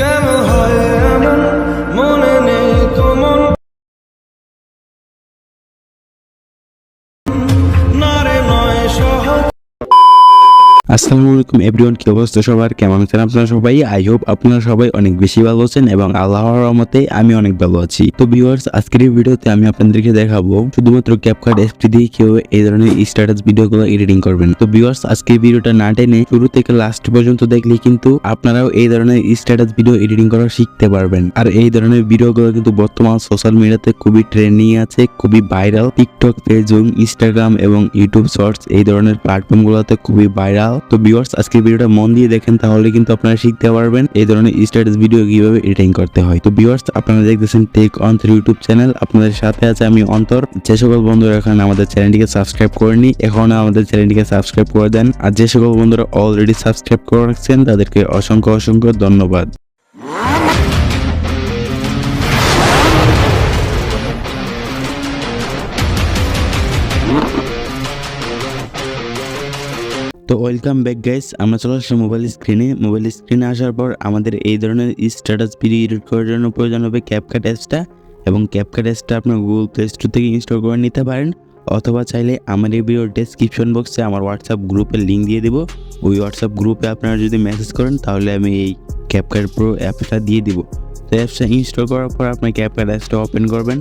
কেন হয় এমন, মনে নেই কমন না রে নয় সহজ। আসসালামু আলাইকুম এভরিওয়ান, কি অবস্থা সবার? কেমন আছেন আপনারা সবাই? আই হোপ আপনারা সবাই অনেক বেশি ভালো আছেন এবং আল্লাহর রহমতে আমি অনেক ভালো আছি। তো ভিউয়ার্স, আজকের এই ভিডিওতে আমি আপনাদেরকে দেখাবো শুধুমাত্র ক্যাপকাট অ্যাপটি দিয়ে কিভাবে এই ধরনের স্ট্যাটাস ভিডিওগুলো এডিটিং করবেন। তো ভিউয়ার্স, আজকে ভিডিওটা না টেনে শুরু থেকে লাস্ট পর্যন্ত দেখলে কিন্তু আপনারাও এই ধরনের স্ট্যাটাস ভিডিও এডিটিং করা শিখতে পারবেন। আর এই ধরনের ভিডিওগুলো কিন্তু বর্তমান সোশ্যাল মিডিয়াতে খুবই ট্রেন্ডিং আছে, খুবই ভাইরাল। টিকটক, ফেসবুক, ইনস্টাগ্রাম এবং ইউটিউব শর্টস এই ধরনের প্ল্যাটফর্মগুলোতে খুবই ভাইরাল। তো ভিউয়ার্স, আজকে ভিডিওটা মন দিয়ে দেখেন, তাহলে কিন্তু আপনারা শিখতে পারবেন এই ধরনের স্ট্যাটাস ভিডিও কিভাবে এডিটিং করতে হয়। তো ভিউয়ার্স, আপনারা দেখতেছেন টেক অন্তর ইউটিউব চ্যানেল, আপনাদের সাথে আছে আমি অন্তর। যে সকল বন্ধুরা এখন আমাদের চ্যানেলটিকে সাবস্ক্রাইব করেনি, এখন আমাদের চ্যানেলটিকে সাবস্ক্রাইব করে দেন। আর যে সকল বন্ধুরা অলরেডি সাবস্ক্রাইব করে রাখছেন তাদেরকে অসংখ্য অসংখ্য ধন্যবাদ। তো ওয়েলকাম ব্যাক গাইস, আমরা চলে আসলাম মোবাইল স্ক্রিনে আসার পর আমাদের এই ধরনের স্ট্যাটাস ভিডিও এডিট করার জন্য প্রয়োজন হবে ক্যাপকাট অ্যাপসটা। এবং ক্যাপকাট অ্যাপসটা আপনার গুগল প্লে স্টোর থেকে ইনস্টল করে নিতে পারেন, অথবা চাইলে আমার এই ভিডিওর ডেসক্রিপশন বক্সে আমার হোয়াটসঅ্যাপ গ্রুপের লিঙ্ক দিয়ে দেবো। ওই হোয়াটসঅ্যাপ গ্রুপে আপনারা যদি মেসেজ করেন তাহলে আমি এই ক্যাপকাট প্রো অ্যাপসটা দিয়ে দিব। তো অ্যাপসটা ইনস্টল করার পর আপনার ক্যাপকাট অ্যাপসটা ওপেন করবেন।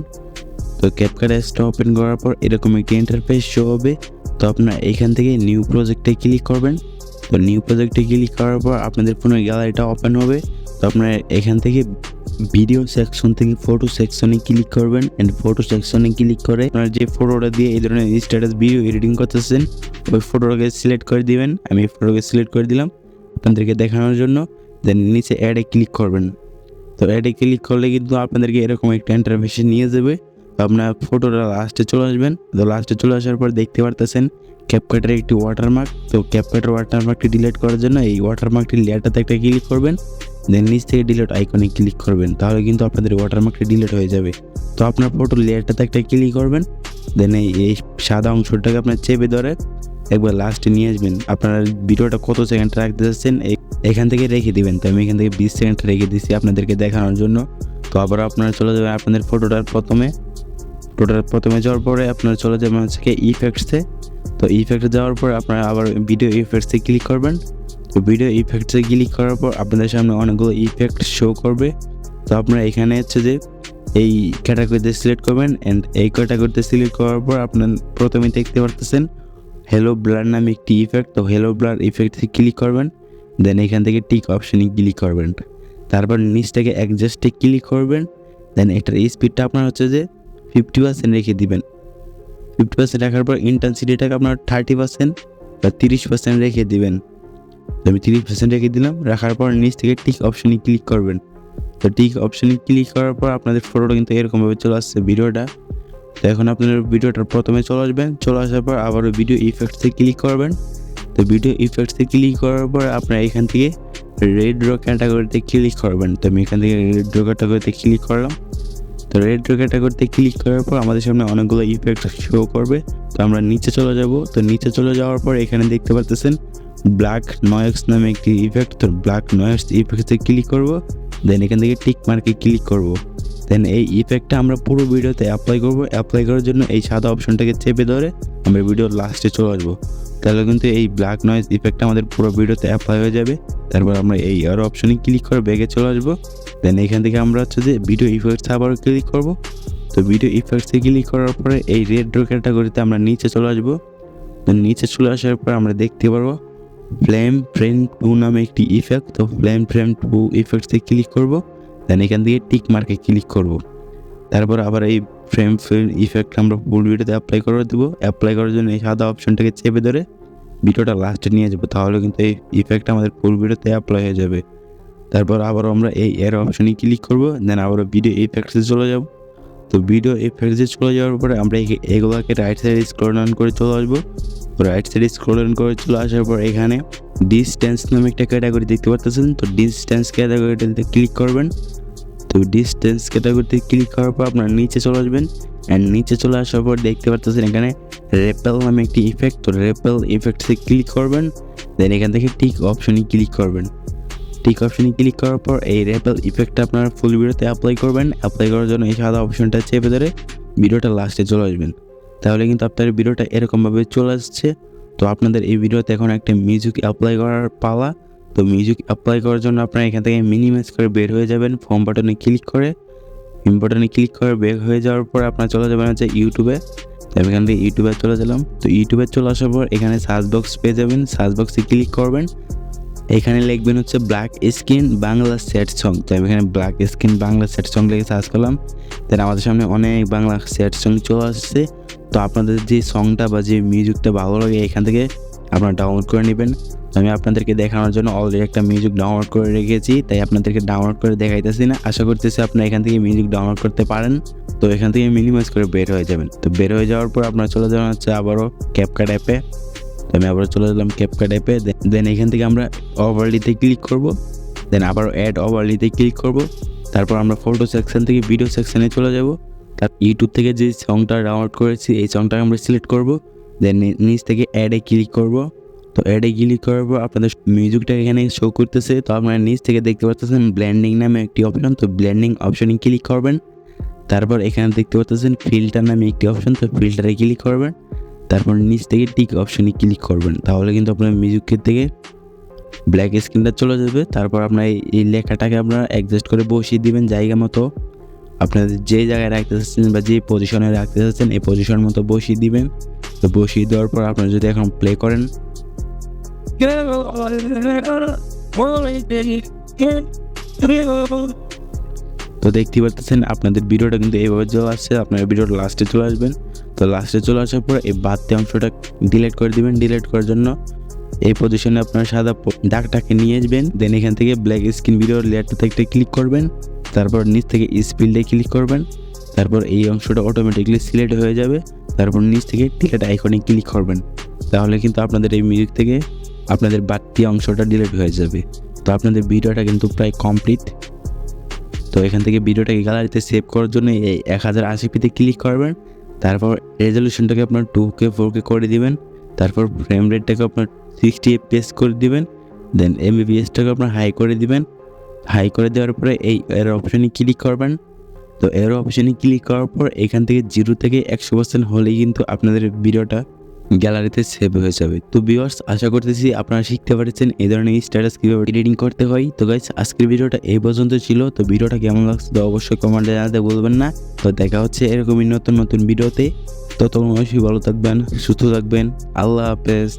তো ক্যাপকাট অ্যাপসটা ওপেন করার পর এরকম একটি ইন্টারফেস শো হবে। তো আপনারা এখান থেকে নিউ প্রজেক্টে ক্লিক করবেন। তো নিউ প্রজেক্টে ক্লিক করার পর আপনাদের ফোনের গ্যালারিটা ওপেন হবে। তো আপনারা এখান থেকে ভিডিও সেকশন থেকে ফটো সেকশনে ক্লিক করবেন। অ্যান্ড ফটো সেকশনে ক্লিক করে আপনারা যে ফটোটা দিয়ে এই ধরনের স্ট্যাটাস ভিডিও এডিটিং করতেছেন ওই ফটোটাকে সিলেক্ট করে দিবেন। আমি ফটোকে সিলেক্ট করে দিলাম আপনাদেরকে দেখানোর জন্য। দেন নিচে অ্যাডে ক্লিক করবেন। তো অ্যাডে ক্লিক করলে কিন্তু আপনাদেরকে এরকম একটা ইন্টারফেসে নিয়ে যাবে। তো আপনার ফটোটা লাস্টে চলে আসবেন। তো লাস্টে চলে আসার পর দেখতে পারতেছেন ক্যাপকাটের একটি ওয়াটারমার্ক। তো ক্যাপকাটের ওয়াটারমার্কটি ডিলিট করার জন্য এই ওয়াটারমার্কটি লেয়ারটাতে একটা ক্লিক করবেন। দেন নিচ থেকে ডিলিট আইকনে ক্লিক করবেন, তাহলে কিন্তু আপনাদের ওয়াটারমার্কটি ডিলিট হয়ে যাবে। তো আপনার ফটোর লেয়ারটাতে একটা ক্লিক করবেন। দেন এই সাদা অংশটাকে আপনার চেপে ধরে একবার লাস্টে নিয়ে আসবেন। আপনার ভিডিওটা কত সেকেন্ড রাখতে যাচ্ছেন এখান থেকে রেখে দিবেন। তো আমি এখান থেকে 20 সেকেন্ড রেখে দিচ্ছি আপনাদেরকে দেখানোর জন্য। তো আবার আপনারা চলে যাবেন আপনাদের ফটোটার প্রথমে যাওয়ার পরে আপনারা চলে যাবেন হচ্ছে ইফেক্টসে। তো ইফেক্টে যাওয়ার পর আপনারা আবার ভিডিও ইফেক্টসে ক্লিক করবেন। তো ভিডিও ইফেক্টসে ক্লিক করার পর আপনাদের সামনে অনেকগুলো ইফেক্ট শো করবে। তো আপনারা এখানে হচ্ছে যে এই ক্যাটাগরিতে সিলেক্ট করবেন। অ্যান্ড এই ক্যাটাগরিতে সিলেক্ট করার পর আপনার প্রথমে দেখতে পারতেছেন হ্যালো ব্লার নামে একটি ইফেক্ট। তো হ্যালো ব্লার ইফেক্টে ক্লিক করবেন। দেন এখান থেকে টিক অপশনে ক্লিক করবেন। তারপর নিচ থেকে অ্যাডজাস্টে ক্লিক করবেন। দেন এটার স্পিডটা আপনার হচ্ছে যে 50% রেখে দিবেন। 50% রাখার পর ইন্টেন্সিটিটাকে আপনার 30% বা 30% রেখে দিবেন। তো আমি 30% রেখে দিলাম। রাখার পর নিচ থেকে টিক অপশনে ক্লিক করবেন। তো টিক অপশনে ক্লিক করার পর আপনাদের ফটোটা কিন্তু এরকমভাবে চলে আসছে ভিডিওটা। তো এখন আপনার ভিডিওটার প্রথমে চলে আসবেন। চলে আসার পর আবারও ভিডিও ইফেক্টসে ক্লিক করবেন। তো ভিডিও ইফেক্টসে ক্লিক করার পর আপনারা এখান থেকে রেড ড্র ক্যাটাগরিতে ক্লিক করবেন। তো আমি এখান থেকে রেড ড্র ক্যাটাগরিতে ক্লিক করলাম। তো রেড ড্র ক্যাটাগরিতে ক্লিক করার পর আমাদের সামনে অনেকগুলো ইফেক্ট শো করবে। তো আমরা নিচে চলে যাব। তো নিচে চলে যাওয়ার পর এখানে দেখতে পাচ্ছেন ব্ল্যাক নয়েজ নামে একটি ইফেক্ট। তো ব্ল্যাক নয়েজ ইফেক্টে ক্লিক করব। দেন এখান থেকে টিক মার্কে ক্লিক করব। দেন এই ইফেক্টটা আমরা পুরো ভিডিওতে অ্যাপ্লাই করব। অ্যাপ্লাই করার জন্য এই সাদা অপশনটাকে চেপে ধরে আমরা ভিডিওর লাস্টে চলে আসবো। তাহলে কিন্তু এই ব্ল্যাক নয়েজ ইফেক্টটা আমাদের পুরো ভিডিওতে অ্যাপ্লাই হয়ে যাবে। তারপর আমরা এই আর অপশনে ক্লিক করে ব্যাগে চলে আসবো। দেন এখান থেকে আমরা হচ্ছে যে ভিডিও ইফেক্টস আবারও ক্লিক করব। তো ভিডিও ইফেক্টসে ক্লিক করার পরে এই রেড ড্র ক্যাটাগরিতে আমরা নিচে চলে আসবো। তো নিচে চলে আসার পর আমরা দেখতে পারবো ফ্রেম 2 নামে একটি ইফেক্ট। তো ফ্রেম 2 ইফেক্টসে ক্লিক করব। দেন এখান থেকে টিক মার্কে ক্লিক করব। তারপর আবার এই ফ্রেম ইফেক্ট আমরা ফুল ভিডিওতে অ্যাপ্লাই করে দেবো। অ্যাপ্লাই করার জন্য এই সাদা অপশনটাকে চেপে ধরে ভিডিওটা লাস্টে নিয়ে যাবো, তাহলে কিন্তু এই ইফেক্ট আমাদের ফুল ভিডিওতে অ্যাপ্লাই হয়ে যাবে। তারপর আবার আমরা এই এর অপশনে ক্লিক করব। দেন আবারও ভিডিও ইফেক্টসে চলে যাব। তো ভিডিও ইফেক্টসে চলে যাওয়ার পরে আমরা এগুলোকে রাইট সাইডে স্ক্রল ডাউন করে চলে আসবো। রাইট সাইডে স্ক্রল ডাউন করে চলে আসার পর এখানে ডিসটেন্স নামে একটা ক্যাটাগরি দেখতে পাচ্ছেন। তো ডিসটেন্স ক্যাটাগরিটাতে ক্লিক করবেন। তো ডিসটেন্স ক্যাটাগরিতে ক্লিক করার পর আপনারা নিচে চলে আসবেন। অ্যান্ড নিচে চলে আসার পর দেখতে পাচ্ছেন এখানে রেপেল নামে একটি ইফেক্ট। তো রেপেল ইফেক্টসে ক্লিক করবেন। দেন এখান থেকে টিক অপশনে ক্লিক করবেন। টিক অপশনে ক্লিক করার পর এই রেপেল ইফেক্টটা আপনারা ফুল ভিডিওতে অ্যাপ্লাই করবেন। অ্যাপ্লাই করার জন্য এই সাদা অপশনটা চেপে ধরে ভিডিওটা লাস্টে চলে আসবেন। তাহলে কিন্তু আপনার ভিডিওটা এরকমভাবে চলে আসছে। তো আপনাদের এই ভিডিওতে এখন একটা মিউজিক অ্যাপ্লাই করার পালা। তো মিউজিক অ্যাপ্লাই করার জন্য আপনারা এখান থেকে মিনিমাইজ করে বের হয়ে যাবেন। ফর্ম বাটনে ক্লিক করে বের হয়ে যাওয়ার পর আপনারা চলে যাবেন হচ্ছে ইউটিউবে। তো আমি এখান থেকে ইউটিউবে চলে গেলাম। তো ইউটিউবে চলে আসার পর এখানে সার্চ বক্স পেয়ে যাবেন। সার্চ বক্সে ক্লিক করবেন, এখানে লিখবেন হচ্ছে black screen Bangla sad song. তো আমি এখানে black screen Bangla sad song লিখে সার্চ করলাম। দেন আমাদের সামনে অনেক বাংলা স্যাড সং চলে আসছে। তো আপনাদের যে সংটা বা যে মিউজিকটা ভালো লাগে এখান থেকে আপনারা ডাউনলোড করে নেবেন। তো আমি আপনাদেরকে দেখানোর জন্য অলরেডি একটা মিউজিক ডাউনলোড করে রেখেছি, তাই আপনাদেরকে ডাউনলোড করে দেখাইতেছি না। আশা করতেছি আপনারা এখান থেকে মিউজিক ডাউনলোড করতে পারেন। তো এখান থেকে মিনিমাইজ করে বের হয়ে যাবেন। তো বের হয়ে যাওয়ার পর আপনারা চলে যাবেন হচ্ছে আবারও ক্যাপকাট অ্যাপে। তো আমি আবার চলে গেলাম ক্যাপকাট অ্যাপে। দেন এখান থেকে আমরা ওভারলিতে ক্লিক করব। দেন আবার অ্যাড ওভারলিতে ক্লিক করব। তারপর আমরা ফটো সেকশন থেকে ভিডিও সেকশনে চলে যাব। তার ইউটিউব থেকে যে সংটা ডাউনলোড করেছি এই সংটা আমরা সিলেক্ট করব। দেন নিচ থেকে অ্যাডে ক্লিক করব। তো অ্যাডে ক্লিক করার পর আপনাদের মিউজিকটা এখানে শো করতেছে। তো আপনারা নিচ থেকে দেখতে পাচ্ছেন ব্লেন্ডিং নামে একটি অপশন। তো ব্লেন্ডিং অপশনে ক্লিক করবেন। তারপর এখানে দেখতে পাচ্ছেন ফিল্টার নামে একটি অপশন। তো ফিল্টারে ক্লিক করবেন। তারপর নিচ থেকে টিক অপশনে ক্লিক করবেন। তাহলে কিন্তু আপনার মিউজিকের থেকে ব্ল্যাক স্ক্রিনটা চলে যাবে। তারপর আপনার এই লেখাটাকে আপনারা অ্যাডজাস্ট করে বসিয়ে দিবেন জায়গা মতো। আপনাদের যে জায়গায় রাখতে চাচ্ছেন বা যে পজিশনে রাখতে চাচ্ছেন এই পজিশন মতো বসিয়ে দিবেন। তো বসিয়ে দেওয়ার পর আপনারা যদি এখন প্লে করেন, তো দেখতে পাচ্ছেন আপনাদের ভিডিওটা কিন্তু এইভাবে চলে আসছে। আপনার ভিডিওটা লাস্টে চলে আসবেন। তো লাস্টে চলে আসার পর এই বাড়তি অংশটা ডিলিট করে দিবেন। ডিলিট করার জন্য এই পজিশনে আপনার সাদা দাগটাকে নিয়ে আসবেন। দেন এখান থেকে ব্ল্যাক স্ক্রিন ভিডিওর লেয়ারটাতে একটা ক্লিক করবেন। তারপর নিচ থেকে স্পিডে ক্লিক করবেন। তারপর এই অংশটা অটোমেটিকলি সিলেক্ট হয়ে যাবে। তারপর নিচ থেকে ডিলিট আইকনে ক্লিক করবেন। তাহলে কিন্তু আপনাদের এই মিউজিক থেকে আপনাদের বাড়তি অংশটা ডিলিট হয়ে যাবে। তো আপনাদের ভিডিওটা কিন্তু প্রায় কমপ্লিট। তো এখান থেকে ভিডিওটাকে গ্যালারিতে সেভ করার জন্য এই 1080p-তে ক্লিক করবেন। তারপর রেজলিউশনটাকে আপনার 2K 4K করে দিবেন। তারপর ফ্রেম রেটটাকে আপনার 60 FPS করে দিবেন। দেন MBPS-টাকে আপনার হাই করে দিবেন। হাই করে দেওয়ার পরে এই এর অপশনে ক্লিক করবেন। তো এর অপশনে ক্লিক করার পর এখান থেকে 0 থেকে 100% হলেই কিন্তু আপনাদের ভিডিওটা গ্যালারিতে সেভ হয়ে যাবে। তো ভিউয়ার্স, আশা করতেছি আপনারা শিখতে পারছেন এই ধরনের স্ট্যাটাস কীভাবে এডিটিং করতে হয়। তো গাইস, আজকের ভিডিওটা এই পর্যন্ত ছিল। তো ভিডিওটা কেমন লাগছে তো অবশ্যই কমেন্টে জানাতে বলবেন না। তো দেখা হচ্ছে এরকমই নতুন নতুন ভিডিওতে। ততক্ষণ অবশ্যই ভালো থাকবেন, সুস্থ থাকবেন। আল্লাহ হাফেজ।